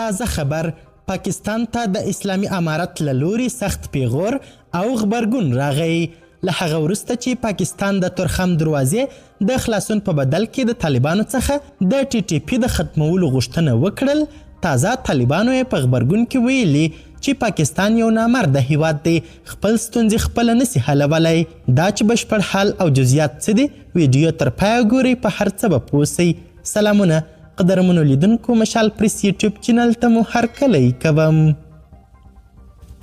تازه خبر پاکستان ته د اسلامي امارت له لوري سخت پیغور او غبرګون راغی. له هغه وروسته چې پاکستان د تورخم دروازې د خلاصون په بدل کې د طالبانو څخه د ټي ټي پي د ختمولو غوښتنه وکړل، تازه طالبانو یې په غبرګون کې ویلي چې پاکستان یو نامرده هیواد دی، خپل ستونزې خپله نسي حلولی. دا چې بشپړ حال او جزئیات څه دي ویډیو تر پایه ګورئ، په هر څه به پوه سئ. سلامونه قدرمنو لیدونکو، مشال پریس یوټیوب چینل ته مو هرکلی کوم.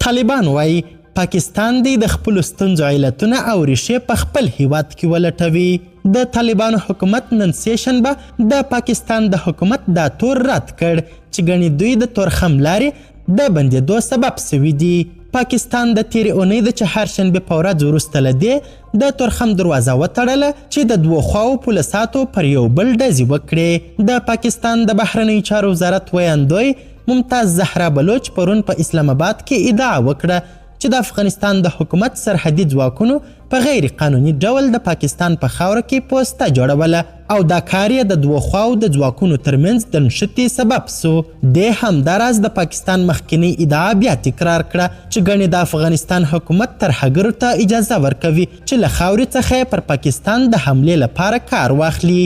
طالبان وایي پاکستان دی د خپلو ستونزو علتونه او ریښې په خپل هیواد کې ولټوي. د طالبانو حکومت نن سه شنبه د پاکستان د حکومت دا تور رد کړ چې ګڼي دوی د تورخم لارې د بندېدو سبب سوي دي. پاکستان د تیرې اونۍ د چهارشنبې په ورځ وروسته له دې د تورخم دروازه وتړله چې د دوو خواو پولیساتو پر یو بل ډزې وکړې. د پاکستان د بهرنیو چارو وزارت ویاندوی ممتاز زهرا بلوچ پرون په اسلام آباد کې ادعا وکړه چې د افغانستان د حکومت سرحدي ځواکونو په غیر قانوني ډول د پاکستان په خاوره کې پوسته جوړوله او دا کار یې د دوو خواو د ځواکونو ترمنځ د نښتې سبب سو. دی همداراز د پاکستان مخکینی ادعا بیا تکرار کړه چې ګڼې د افغانستان حکومت ترهګرو ته اجازه ورکوي چې له خاورې څخه پر پاکستان د حملې لپاره کار واخلي.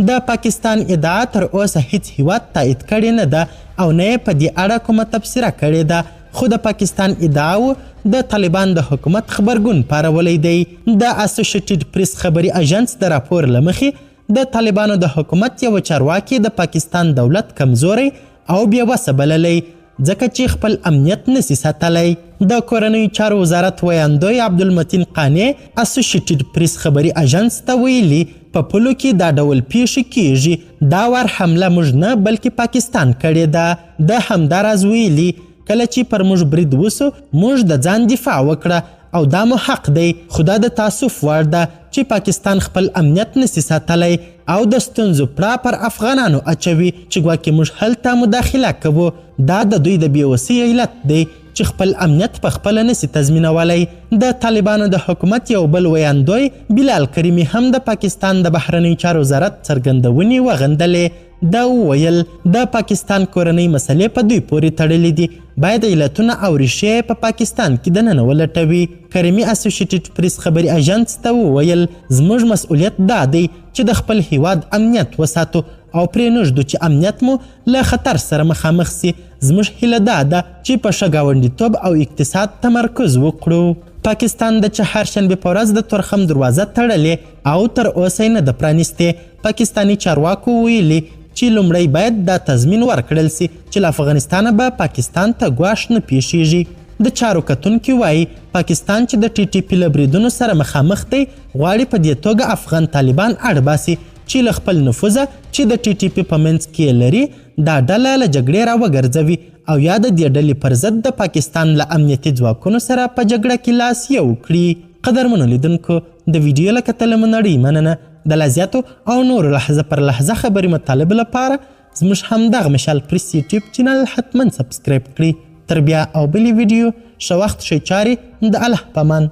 د پاکستان ادعا تر اوسه هیڅ هیواد تایید کړې نه ده او نه یې په دې اړه کومه تبصره کړې ده، خو د پاکستان ادعاو د طالبان د حکومت خبرګون پارولی دی. د اسوسییټډ پریس خبري اژانس د راپور له مخې د طالبانو د حکومت یو چارواکي د پاکستان دولت کمزوری او بېوسه بللی ځکه چې خپل امنیت نسی ساتلی. د کورنیو چارو وزارت ویاندوی عبدالمتین قانع اسوسییټډ پریس خبري اژانس ته ویلي په پولو کې دا ډول پیښې کیږي، دا وار حمله موږ نه بلکې پاکستان کړې ده. د همداراز ویلي کله چې پر موږ برید وسو موږ د ځان دفاع وکړه او دا مو حق دی، خو دا د تاسف وړ ده چې پاکستان خپل امنیت نسی ساتلی او د ستونزو پړه پر افغانانو اچوي چې ګواکې موږ هلته مداخله کوو. دا د دوی د بېوسۍ علت دی چې خپل امنیت په خپله نسی تضمینولی. د طالبانو د حکومت یو بل ویاندوی بلال کریمي هم د پاکستان د بهرنیو چارو وزارت څرګندونې وغندلې. دا وویل د پاکستان کورنۍ مسلې په دوی پورې تړلې دي، باید علتونه او ریښې په پاکستان کې دننه ولټوي. کریمي اسوسییټډ پریس خبري اژانس ته وویل زموږ مسؤلیت دا دی چې د خپل هیواد امنیت وساتو او پرې نږدو چې امنیت مو له خطر سره مخامخ سي. زموږ هیله دا ده چې په ښه ګاونډیتوب او اقتصاد تمرکز وکړو. پاکستان د چهارشنبې په ورځ د تورخم دروازه تړلې او تر اوسه نه ده پرانیستې. پاکستاني چارواکو ویلي چې لومړی باید دا تضمین ورکړل سي چې له افغانستانه به پاکستان ته ګواښ نه پیښیږي. د چارو کتونکي وایي پاکستان چې د ټي ټي پي له بریدونو سره مخامخ دی غواړي په دې توګه افغان طالبان اړ باسي چې له خپل نفوذه چې د ټي ټي پي په منځ کې لري دا ډله له جګړې را وګرځوي او یا د دې ډلې پر ضد د پاکستان له امنیتي ځواکونو سره په جګړه کې لاس یو کړي. قدرمنو لیدونکو، د ویډیو له کتلو مو نړۍ مننه. د لا زیاتو او نورو لحظه پر لحظه خبري مطالب لپاره زموږ همدغه مشال پریس یوټیوب چینل حتما سبسکرایب کړئ. تر بیا او بلې ویډیو ښه وخت ښې چارې، د الله په امان.